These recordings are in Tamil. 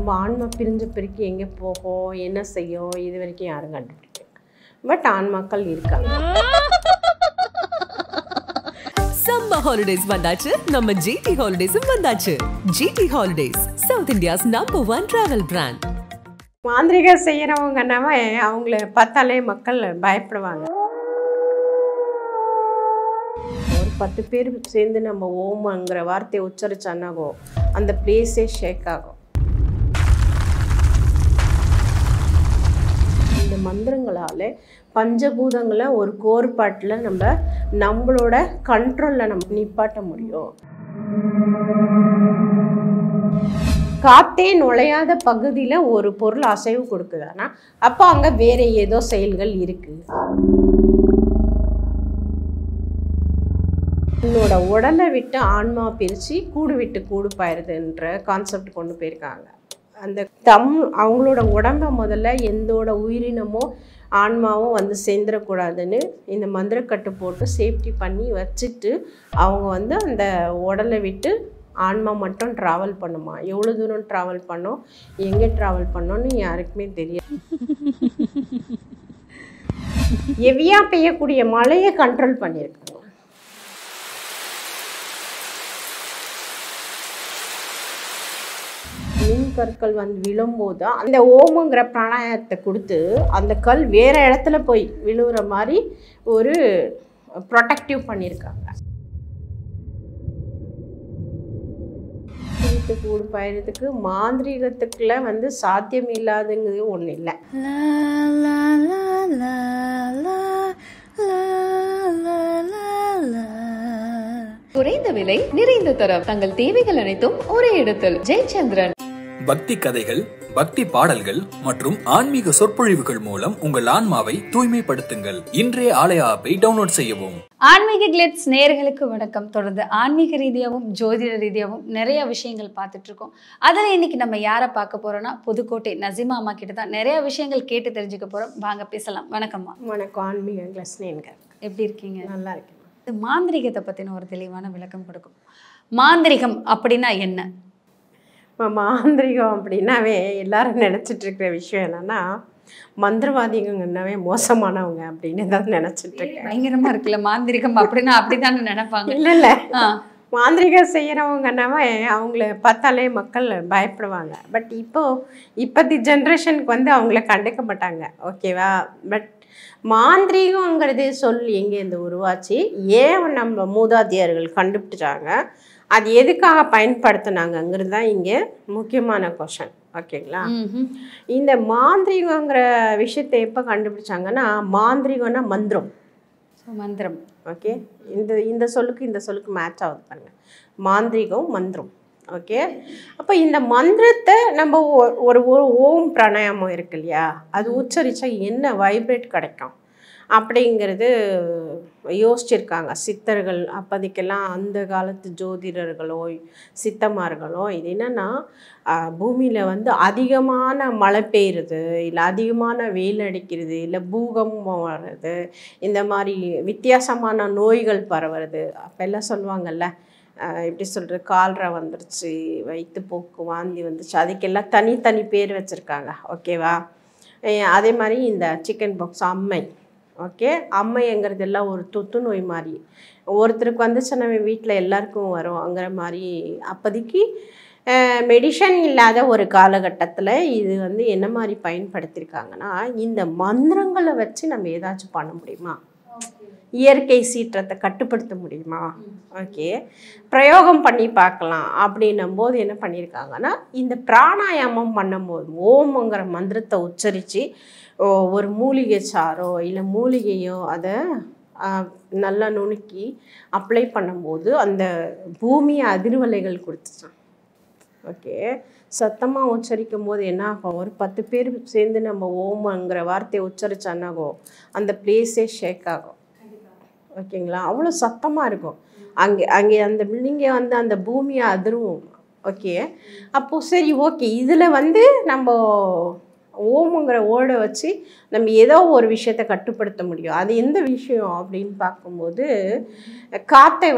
நம்ம ஆன்மா பிரிஞ்ச பிறகு எங்கே போகும் என்ன செய்யும் இது வரைக்கும் யாரும் கண்டுபிடிக்கல. பட் ஆன்மாக்கள் இருக்காங்க. சம்மர் ஹாலிடேஸ் வந்தாச்சு, நம்ம ஜிடி ஹாலிடேஸும் வந்தாச்சு. GT holidays, South India's number 1 travel brand. மாந்திரிகம் செய்கிறவங்கன்னாவே அவங்கள பார்த்தாலே மக்கள் பயப்படுவாங்க. ஒரு 10 பேர் சேர்ந்து நம்ம ஓம்ங்கிற வார்த்தையை உச்சரிச்சானாகோ அந்த பிளேஸே ஷேக் ஆகும். இந்த மந்திரங்களால் பஞ்சபூதங்களை ஒரு கோர்பாட்டில் நம்மளோட கண்ட்ரோலில் நம்ம நிப்பாட்ட முடியும். காத்தே நுழையாத பகுதியில் ஒரு பொருள் அசைவு கொடுக்குதானா அப்போ அங்கே வேற ஏதோ செயல்கள் இருக்குது. என்னோட உடலை விட்டு ஆன்மா பிரித்து கூடு விட்டு கூடு பாயிருதுன்ற கான்செப்ட் கொண்டு போயிருக்காங்க. அந்த அவங்களோட உடம்பை முதல்ல எந்தோட உயிரினமோ ஆன்மாவும் வந்து சேர்ந்துடக்கூடாதுன்னு இந்த மந்திரக்கட்டு போட்டு சேஃப்டி பண்ணி வச்சுட்டு அவங்க அந்த உடலை விட்டு ஆன்மா மட்டும் ட்ராவல் பண்ணுமா. எவ்வளோ தூரம் ட்ராவல் பண்ணோம் எங்கே ட்ராவல் பண்ணோன்னு யாருக்குமே தெரியாது. ஹெவியா பெய்யக்கூடிய மழையை கண்ட்ரோல் பண்ணியிருக்காங்க. கற்கள் விழும்போது அந்த ஓமுங்கிற பிராணாயத்தை கொடுத்து அந்த கல் வேற இடத்துல போய் விழுகிற மாதிரி ஒரு ப்ரொடெக்டிவ் பண்ணியிருக்காங்க. கூடு பயணத்துக்கு மாந்திரீகத்துக்குள்ள சாத்தியம் இல்லாதுங்கிறது ஒன்றும் இல்லை. குறைந்த விலை நிறைந்த தரம் தங்கள் தேவைகள் அனைத்தும் ஒரே இடத்தில். ஜெயச்சந்திரன். பக்தி கதைகள், பக்தி பாடல்கள் மற்றும் ஆன்மீக சொற்பொழிவுகள் மூலம் உங்கள் ஆன்மாவை தூய்மைப்படுத்துங்கள். இன்றைய ஆலய ஆப்பை டவுன்லோட் செய்யவும். ஆன்மீக கிளிட்ஸ் நேயர்களுக்கு வணக்கம். தொடர்ந்து ஆன்மீக ரீதியாகவும் ஜோதிட ரீதியாகவும் நிறைய விஷயங்கள் பார்த்துட்டு இருக்கோம். அதில் இன்னைக்கு நம்ம யாரை பார்க்க போறோம்னா புதுக்கோட்டை நசீமா அம்மா கிட்ட தான் நிறைய விஷயங்கள் கேட்டு தெரிஞ்சுக்க போறோம். வாங்க பேசலாம். வணக்கம்மா. வணக்கம். ஆன்மீக கிளிட்ஸ் எப்படி இருக்கீங்க? நல்லா இருக்கேன். இது மாந்திரிகத்தை பத்தின ஒரு தெளிவான விளக்கம் கொடுக்கும். மாந்திரிகம் அப்படின்னா என்ன? மாந்திரிகம் அப்படின்னாவே எல்லாரும் நினச்சிட்டு இருக்கிற விஷயம் என்னன்னா மந்திரவாதிகங்கன்னாவே மோசமானவங்க அப்படின்னு தான் நினச்சிட்டு இருக்கேன். பயங்கரமா இருக்குல்ல மாந்திரிகம் அப்படின்னா அப்படித்தானே நினைப்பாங்க. இல்லை மாந்திரிகம் செய்கிறவங்கன்னாவே அவங்கள பார்த்தாலே மக்கள் பயப்படுவாங்க. பட் இப்போத்தி ஜென்ரேஷனுக்கு அவங்கள கண்டுக்க மாட்டாங்க. ஓகேவா? பட் மாந்திரிகங்கிறது எங்கேருந்து உருவாச்சு, ஏன் நம்ம மூதாதையர்கள் கண்டுபிடிச்சாங்க, அது எதுக்காக பயன்படுத்தினாங்கிறது தான் இங்கே முக்கியமான கொஷன். ஓகேங்களா? இந்த மாந்திரிகங்கிற விஷயத்தை எப்போ கண்டுபிடிச்சாங்கன்னா மாந்திரிகம்னா மந்திரம். மந்திரம். ஓகே, இந்த சொல்லுக்கு மேட்ச் ஆகுது பாருங்க. மாந்திரிகம் மந்திரம். ஓகே, அப்போ இந்த மந்திரத்தை நம்ம ஒரு ஓம் பிராணாயாமம் இருக்கு இல்லையா, அது உச்சரித்தா என்ன வைப்ரேட் கிடைக்கும் அப்படிங்கிறது யோசிச்சிருக்காங்க சித்தர்கள். அப்போதைக்கெல்லாம் அந்த காலத்து ஜோதிடர்களோ சித்தமார்களோ இது என்னென்னா பூமியில் அதிகமான மழை பெய்யுறது, இல்லை அதிகமான வெயில் அடிக்கிறது, இல்லை பூகம்பம் வர்றது, இந்த மாதிரி வித்தியாசமான நோய்கள் பரவுறது. அப்போல்லாம் சொல்லுவாங்கள்ல, எப்படி சொல்கிறது, கால்ரா வந்துருச்சு, வயிற்றுப்போக்கு, வாந்தி வந்துச்சு, அதுக்கெல்லாம் தனி பேர் வச்சுருக்காங்க. ஓகேவா? அதே மாதிரி இந்த சிக்கன் பாக்ஸ், அம்மை. ஓகே, அம்மைங்கிறது எல்லாம் ஒரு தொத்து நோய் மாதிரி. ஒருத்தருக்கு வந்துச்சுன்னா வீட்டில் எல்லாருக்கும் வரும்ங்கிற மாதிரி. அப்போதைக்கு மெடிசன் இல்லாத ஒரு காலகட்டத்தில் இது என்ன மாதிரி பயன்படுத்தியிருக்காங்கன்னா, இந்த மந்திரங்களை வச்சு நம்ம ஏதாச்சும் பண்ண முடியுமா, இயற்கை சீற்றத்தை கட்டுப்படுத்த முடியுமா, ஓகே பிரயோகம் பண்ணி பார்க்கலாம் அப்படின்னும் போது என்ன பண்ணியிருக்காங்கன்னா, இந்த பிராணாயாமம் பண்ணும்போது ஓம்ங்கிற மந்திரத்தை உச்சரித்து ஒரு மூலிகை சாரோ இல்லை மூலிகையோ அதை நல்லா நுணுக்கி அப்ளை பண்ணும்போது அந்த பூமியை அதிர்வலைகள் கொடுத்துச்சான். ஓகே, சத்தமாக உச்சரிக்கும் போது என்ன ஆகும், ஒரு 10 பேர் சேர்ந்து நம்ம ஓம்ங்கிற வார்த்தையை உச்சரிச்சானாகோ அந்த பிளேஸே ஷேக் ஆகும். ஓகேங்களா? அவ்வளோ சத்தமாக இருக்கும். அங்கே அந்த பில்டிங்கை அந்த பூமியை அதிர்வும். ஓகே, அப்போது சரி ஓகே, இதில் நம்ம ஓமுங்கிற ஓடை வச்சு நம்ம ஏதோ ஒரு விஷயத்தை கட்டுப்படுத்த முடியும். அது எந்த விஷயம் அப்படின்னு பார்க்கும்போது காற்றை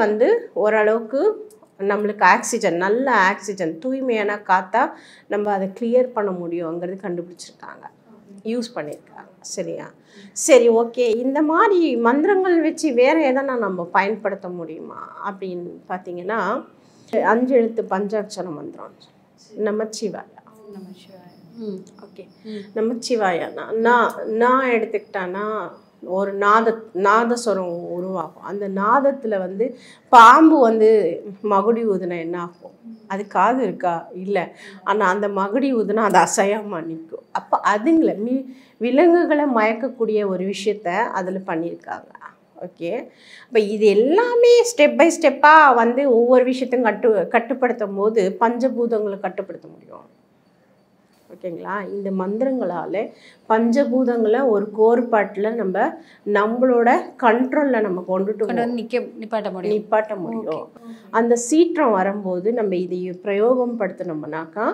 ஓரளவுக்கு நம்மளுக்கு ஆக்சிஜன், நல்ல ஆக்சிஜன், தூய்மையான காற்றா நம்ம அதை கிளியர் பண்ண முடியுங்கிறது கண்டுபிடிச்சிருக்காங்க, யூஸ் பண்ணியிருக்காங்க. சரியா? சரி, ஓகே. இந்த மாதிரி மந்திரங்கள் வச்சு வேறு எதனா நம்ம பயன்படுத்த முடியுமா அப்படின்னு பார்த்தீங்கன்னா, 5 எழுத்து பஞ்சாட்சர மந்திரம் நமச்சிவாயா. ஓகே, நமச்சிவாயானா நான் எடுத்துக்கிட்டான்னா ஒரு நாதஸ்வரம் உருவாகும். அந்த நாதத்தில் வந்து பாம்பு வந்து மகுடி ஊதுனா என்ன ஆகும்? அது காது இருக்கா? இல்லை. ஆனால் அந்த மகுடி ஊதுனா அது அசையாமல் நிற்கும். அப்போ அதுங்களை விலங்குகளை மயக்கக்கூடிய ஒரு விஷயத்த அதில் பண்ணியிருக்காங்க. ஓகே, இப்போ இது எல்லாமே ஸ்டெப் பை ஸ்டெப்பாக வந்து ஒவ்வொரு விஷயத்தையும் கட்டுப்படுத்தும் போது பஞ்சபூதங்களை கட்டுப்படுத்த முடியும். ஓகேங்களா? இந்த மந்திரங்களால் பஞ்சபூதங்களை ஒரு கோட்பாட்டில் நம்மளோட கண்ட்ரோலில் நம்ம நிப்பாட்ட முடியும். அந்த சீற்றம் வரும்போது நம்ம இதை பிரயோகம் படுத்தினோம்னாக்கா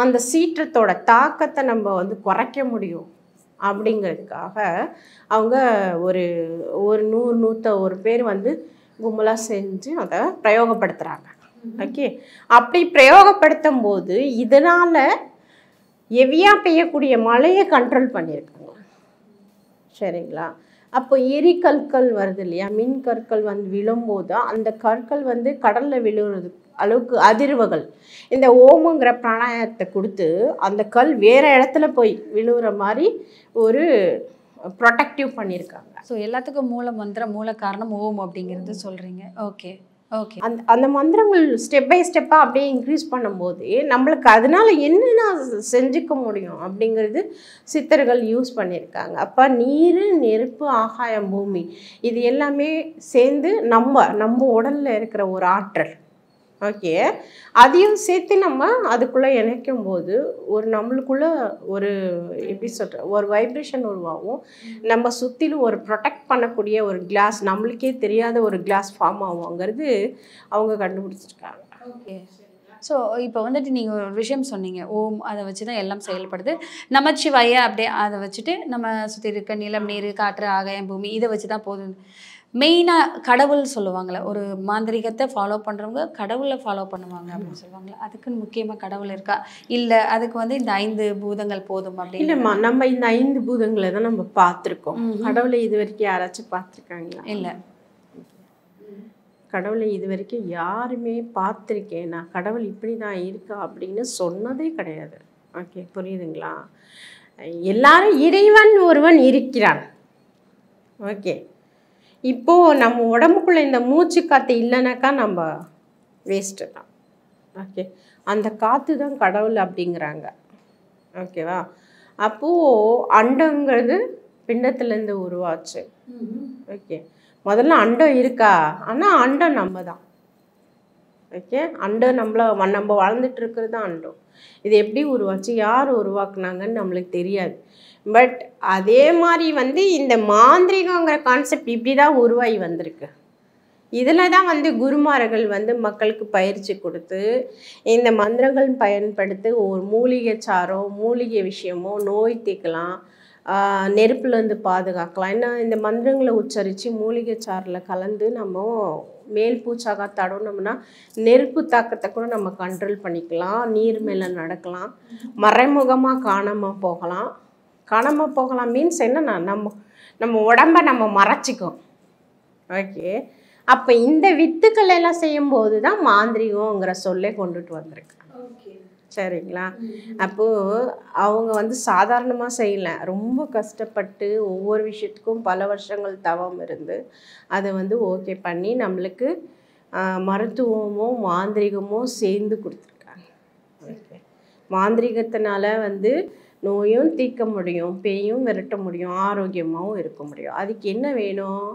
அந்த சீற்றத்தோட தாக்கத்தை நம்ம வந்து குறைக்க முடியும். அப்படிங்கிறதுக்காக அவங்க ஒரு 100-101 பேர் வந்து கும்பலாக செஞ்சு அதை பிரயோகப்படுத்துகிறாங்க. ஓகே, அப்படி பிரயோகப்படுத்தும் போது இதனால் ஹெவியாக பெய்யக்கூடிய மழையை கண்ட்ரோல் பண்ணியிருக்காங்க. சரிங்களா? அப்போ எரிக்கற்கள் வருது இல்லையா, மின் கற்கள் வந்து விழும்போது அந்த கற்கள் வந்து கடலில் விழுறது அளவுக்கு அதிர்வுகள் இந்த ஓமுங்கிற பிராணாயத்தை கொடுத்து அந்த கல் வேறு இடத்துல போய் விழுகிற மாதிரி ஒரு ப்ரொடெக்டிவ் பண்ணியிருக்காங்க. ஸோ எல்லாத்துக்கும் மூல மந்திரம், மூல காரணம் ஓம் அப்படிங்கிறது சொல்கிறீங்க. Okay okay. அந்த மந்திரங்கள் ஸ்டெப் பை ஸ்டெப்பாக அப்படியே இன்க்ரீஸ் பண்ணும்போது நம்மளுக்கு அதனால் என்னென்ன செஞ்சுக்க முடியும் அப்படிங்கிறது சித்தர்கள் யூஸ் பண்ணியிருக்காங்க. அப்போ நீர், நெருப்பு, ஆகாயம், பூமி இது எல்லாமே சேர்ந்து நம்ம உடலில் இருக்கிற ஒரு ஆற்றல். ஓகே, அதையும் சேர்த்து நம்ம அதுக்குள்ளே இணைக்கும் போது நம்மளுக்குள்ள ஒரு எப்படி சொல்கிற ஒரு வைப்ரேஷன் உருவாகும். நம்ம சுற்றிலும் ஒரு ப்ரொடெக்ட் பண்ணக்கூடிய ஒரு கிளாஸ், நம்மளுக்கே தெரியாத ஒரு கிளாஸ் ஃபார்ம் ஆகுங்கிறது அவங்க கண்டுபிடிச்சிருக்காங்க. ஓகே. ஸோ இப்போ வந்துட்டு நீங்கள் ஒரு விஷயம் சொன்னீங்க, ஓம் அதை வச்சு தான் எல்லாம் செயல்படுது. நமச்சிவாய அப்படியே அதை வச்சுட்டு நம்ம சுற்றி இருக்க நிலம், நீர், காற்று, ஆகாயம், பூமி இதை வச்சு தான் போதும். மெயினாக கடவுள் சொல்லுவாங்களே, ஒரு மாந்திரிகத்தை ஃபாலோ பண்ணுறவங்க கடவுளை ஃபாலோ பண்ணுவாங்க அப்படின்னு சொல்லுவாங்களே, அதுக்குன்னு முக்கியமாக கடவுள் இருக்கா? இல்லை அதுக்கு வந்து இந்த 5 பூதங்கள் போதும் அப்படின்னு? இல்லைம்மா, நம்ம இந்த 5 பூதங்களை தான் நம்ம பார்த்துருக்கோம். கடவுளை இது வரைக்கும் யாராச்சும் பார்த்துருக்காங்களா? இல்லை. கடவுளை இது வரைக்கும் யாருமே பார்த்துருக்கேன் நான் கடவுள் இப்படி தான் இருக்கா அப்படின்னு சொன்னதே கிடையாது. ஓகே, புரியுதுங்களா? எல்லாரும் இறைவன் ஒருவன் இருக்கிறான். ஓகே, இப்போது நம்ம உடம்புக்குள்ளே இந்த மூச்சு காற்று இல்லைனாக்கா நம்ம வேஸ்ட்டு தான். ஓகே, அந்த காற்று தான் கடவுள் அப்படிங்கிறாங்க. ஓகேவா? அப்போது அண்டங்கிறது பிண்டத்துலேருந்து உருவாச்சு. ஓகே, முதல்ல அண்டம் இருக்கா? ஆனால் அண்டம் நம்ம தான். ஓகே, அண்டம் நம்ம வளர்ந்துட்டு இருக்கிறது தான் அண்டம். இது எப்படி உருவாச்சு, யார் உருவாக்குனாங்கன்னு நம்மளுக்கு தெரியாது. பட் அதே மாதிரி வந்து இந்த மாந்திரிகங்கிற கான்செப்ட் இப்படி தான் உருவாகி வந்திருக்கு. இதில் தான் வந்து குருமார்கள் வந்து மக்களுக்கு பயிற்சி கொடுத்து இந்த மந்திரங்கள் பயன்படுத்தி ஒரு மூலிகை சாரோ மூலிகை விஷயமோ நோய் தீர்க்கலாம், நெருப்புலேருந்து பாதுகாக்கலாம். ஏன்னா இந்த மந்திரங்களை உச்சரித்து மூலிகை சாறில் கலந்து நம்ம மேல் பூச்சாக தடவுனோம்னா நெருப்பு தாக்கத்தை கூட நம்ம கண்ட்ரோல் பண்ணிக்கலாம். நீர் மேலே நடக்கலாம், மறைமுகமாக காணாமல் போகலாம். மீன்ஸ் என்னன்னா நம்ம உடம்பை நம்ம மறைச்சிக்கும். ஓகே, அப்போ இந்த வித்துக்கள் எல்லாம் செய்யும்போது தான் மாந்திரிகங்கிற சொல்லே கொண்டுட்டு வந்திருக்காங்க. சரிங்களா? அப்போது அவங்க வந்து சாதாரணமாக செய்யலை, ரொம்ப கஷ்டப்பட்டு ஒவ்வொரு விஷயத்துக்கும் பல வருஷங்கள் தவம் இருந்து அதை வந்து ஓகே பண்ணி நம்மளுக்கு மருத்துவமோ மாந்திரிகமோ சேர்ந்து கொடுத்துருக்காங்க. ஓகே, மாந்திரிகத்தினால வந்து நோயும் தீர்க்க முடியும், பேயும் விரட்ட முடியும், ஆரோக்கியமாகவும் இருக்க முடியும். அதுக்கு என்ன வேணும்?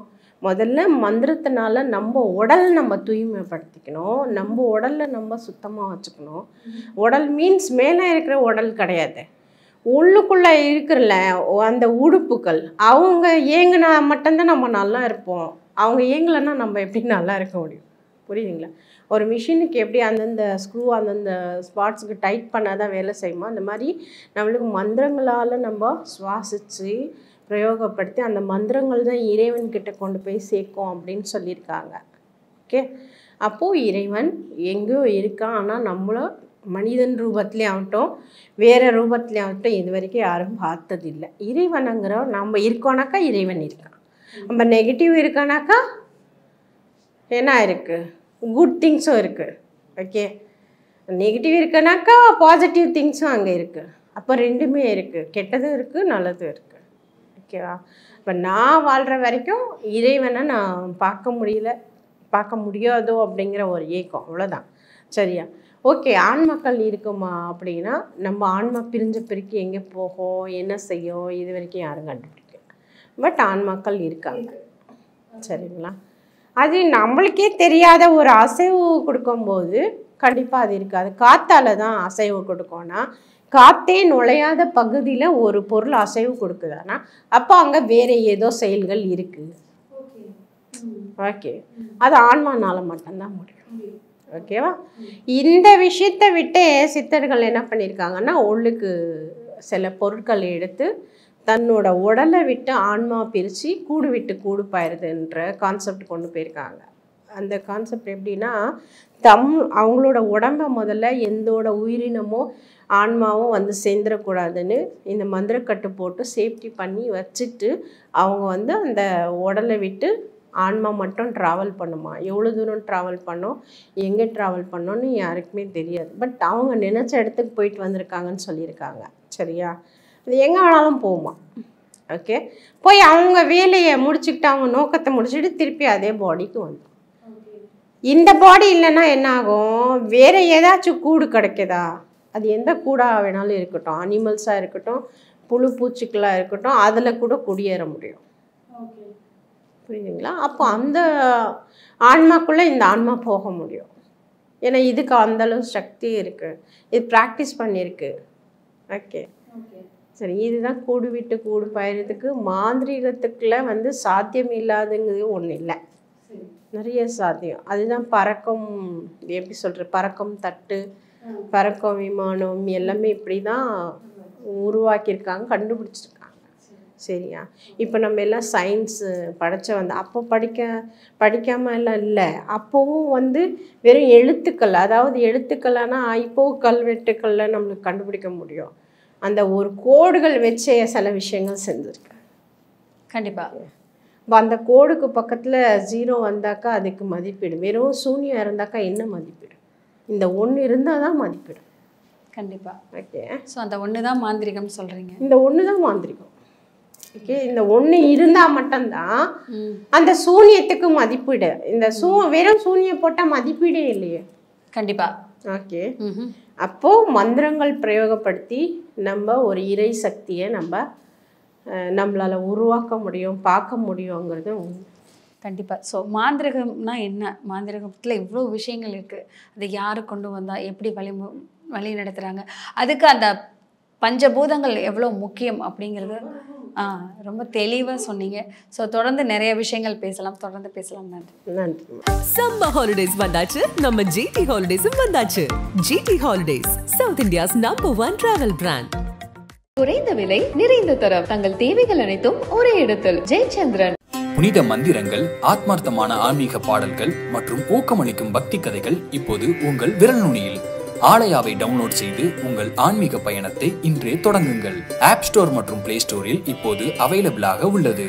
முதல்ல மந்திரத்தினால நம்ம உடல் நம்ம தூய்மைப்படுத்திக்கணும், நம்ம உடலில் நம்ம சுத்தமாக வச்சுக்கணும். உடல் மீன்ஸ் மேலே இருக்கிற உடல் கிடையாது, உள்ளுக்குள்ளே இருக்கிறல அந்த உடுப்புகள். அவங்க ஏங்கினா மட்டும்தான் நம்ம நல்லா இருப்போம், அவங்க ஏங்கலைன்னா நம்ம எப்படி நல்லா இருக்க முடியும்? புரியுதுங்களா? ஒரு மிஷினுக்கு எப்படி அந்தந்த ஸ்க்ரூ அந்தந்த ஸ்பாட்ஸுக்கு டைட் பண்ணால் தான் வேலை செய்யுமோ, அந்த மாதிரி நம்மளுக்கு மந்திரங்களால் நம்ம சுவாசித்து பிரயோகப்படுத்தி அந்த மந்திரங்கள் தான் இறைவன்கிட்ட கொண்டு போய் சேர்க்கும் அப்படின்னு சொல்லியிருக்காங்க. ஓகே, அப்போது இறைவன் எங்கேயோ இருக்கான். ஆனால் நம்மள மனிதன் ரூபத்துலேயும் ஆகட்டும் வேறு ரூபத்துலேயும் ஆகட்டும் இது வரைக்கும் யாரும் பார்த்ததில்லை. இறைவனுங்கிற நம்ம இருக்கோனாக்கா இறைவன் இருக்கான். நம்ம நெகட்டிவ் இருக்கானாக்கா என்ன இருக்குது, குட் திங்ஸும் இருக்குது. ஓகே, நெகட்டிவ் இருக்குனாக்கா பாசிட்டிவ் திங்ஸும் அங்கே இருக்குது. அப்போ ரெண்டுமே இருக்குது, கெட்டதும் இருக்குது நல்லதும் இருக்குது. ஓகேவா? இப்போ நான் வாழ்கிற வரைக்கும் இறைவனை நான் பார்க்க முடியாதோ அப்படிங்கிற ஒரு ஏக்கம், அவ்வளோதான். சரியா? ஓகே, ஆன்மாக்கள் இருக்குமா அப்படின்னா நம்ம ஆன்மா பிரிஞ்ச பிரிக்கு எங்கே போகும் என்ன செய்யும் இது வரைக்கும் யாரும் கண்டுபிடிக்கல. பட் ஆன்மாக்கள் இருக்காங்க. சரிங்களா? அது நம்மளுக்கே தெரியாத ஒரு அசைவு கொடுக்கும்போது கண்டிப்பாக அது இருக்காது. காற்றால தான் அசைவு கொடுக்கும்னா, காற்றே நுழையாத பகுதியில் ஒரு பொருள் அசைவு கொடுக்குதானா அப்போ அங்கே வேறு ஏதோ செயல்கள் இருக்குது. ஓகே, அது ஆன்மானால மட்டும்தான் முடியும். ஓகேவா? இந்த விஷயத்தை விட்டு சித்தர்கள் என்ன பண்ணியிருக்காங்கன்னா, உள்ளுக்கு சில பொருட்களை எடுத்து தன்னோட உடலை விட்டு ஆன்மா பிரித்து கூடு விட்டு கூடு பாயிருதுன்ற கான்செப்ட் கொண்டு போயிருக்காங்க. அந்த கான்செப்ட் எப்படின்னா, அவங்களோட உடம்பை முதல்ல எந்தோட உயிரினமோ ஆன்மாவும் வந்து சேர்ந்துடக்கூடாதுன்னு இந்த மந்திரக்கட்டு போட்டு சேஃப்டி பண்ணி வச்சுட்டு அவங்க வந்து அந்த உடலை விட்டு ஆன்மா மட்டும் ட்ராவல் பண்ணுமா. எவ்வளோ தூரம் ட்ராவல் பண்ணோம் எங்கே ட்ராவல் பண்ணோன்னு யாருக்குமே தெரியாது. பட் அவங்க நினச்ச இடத்துக்கு போயிட்டு வந்திருக்காங்கன்னு சொல்லியிருக்காங்க. சரியா? அது எங்கே ஆனாலும் போகுமா. ஓகே, போய் அவங்க வேலையை முடிச்சுக்கிட்டு அவங்க நோக்கத்தை முடிச்சுட்டு திருப்பி அதே பாடிக்கு வந்துடும். இந்த பாடி இல்லைன்னா என்ன ஆகும், வேறு ஏதாச்சும் கூடு கிடைக்குதா, அது எந்த கூடாக வேணாலும் இருக்கட்டும், அனிமல்ஸாக இருக்கட்டும் புழு பூச்சிக்களாக இருக்கட்டும், அதில் கூட குடியேற முடியும். புரியுதுங்களா? அப்போ அந்த ஆன்மாக்குள்ளே இந்த ஆன்மா போக முடியும். ஏன்னா இதுக்கு அந்தளவு சக்தி இருக்குது, இது ப்ராக்டிஸ் பண்ணியிருக்கு. ஓகே, சரி. இதுதான் கூடு விட்டு கூடு பாயறதுக்கு மாந்திரீகத்துக்குள்ள வந்து சாத்தியம் இல்லாதுங்கிறது ஒன்றும் இல்லை, நிறைய சாத்தியம். அதுதான் பறக்கும், எப்படி சொல்கிற, பறக்கும் தட்டு பறக்கும் விமானம் எல்லாமே இப்படி தான் உருவாக்கியிருக்காங்க, கண்டுபிடிச்சிருக்காங்க. சரியா? இப்போ நம்ம எல்லாம் சயின்ஸு படித்த வந்து அப்போ படிக்காமல் எல்லாம் இல்லை. அப்போவும் வந்து வெறும் எழுத்துக்கள், அதாவது எழுத்துக்கள்னா இப்போவும் கல்வெட்டுக்களில் நம்மளுக்கு கண்டுபிடிக்க முடியும். அந்த ஒரு கோடுகள் வச்சே சில விஷயங்கள் செஞ்சுருக்கு. கண்டிப்பாக. அந்த கோடுக்கு பக்கத்தில் 0 வந்தாக்கா அதுக்கு மதிப்பிடும். வெறும் சூன்யம் இருந்தாக்கா என்ன மதிப்பிடும்? இந்த ஒன்று இருந்தால் தான் மதிப்பிடும். கண்டிப்பாக. ஓகே, ஸோ அந்த ஒன்று தான் மாந்திரிகம் சொல்கிறீங்க. இந்த ஒன்று தான் மாந்திரிகம். ஓகே, இந்த ஒன்று இருந்தால் மட்டும்தான் அந்த சூன்யத்துக்கு மதிப்பீடு. இந்த வெறும் சூன்யம் போட்டால் மதிப்பீடே இல்லையே. கண்டிப்பாக. ஓகே, அப்போது மந்திரங்கள் பிரயோகப்படுத்தி நம்ம ஒரு இறை சக்தியை நம்மளால் உருவாக்க முடியும், பார்க்க முடியுங்கிறது கண்டிப்பாக. ஸோ மாந்திரிகம்னா என்ன, மாந்திரிகத்தில் இவ்வளோ விஷயங்கள் இருக்குது, அதை யார் கொண்டு வந்தால் எப்படி வழி நடத்துகிறாங்க, அதுக்கு அந்த பஞ்சபூதங்கள் எவ்வளோ முக்கியம் அப்படிங்கிறது ரொம்ப தெளிவாக சொன்னீங்க. ஸோ தொடர்ந்து நிறைய விஷயங்கள் பேசலாம், தொடர்ந்து பேசலாம். நன்றி. நன்றி. சம்மர் ஹாலிடேஸ் வந்தாச்சு, நம்ம ஜிடி ஹாலிடேஸும் வந்தாச்சு. GT holidays, South India's #1 travel brand. குறைந்த விலை நிறைந்த தரம், தங்கள் தேவைகள் அனைத்தும் ஒரே இடத்தில். ஜெயச்சந்திரன். புனித மந்திரங்கள், ஆத்மார்த்தமான ஆன்மீக பாடல்கள் மற்றும் ஊக்கமளிக்கும் பக்தி கதைகள் இப்போது உங்கள் விரல் நுனியில். ஆலயாவை டவுன்லோட் செய்து உங்கள் ஆன்மீக பயணத்தை இன்றே தொடங்குங்கள். ஆப் ஸ்டோர் மற்றும் பிளே ஸ்டோரில் இப்போது அவைலபிளாக உள்ளது.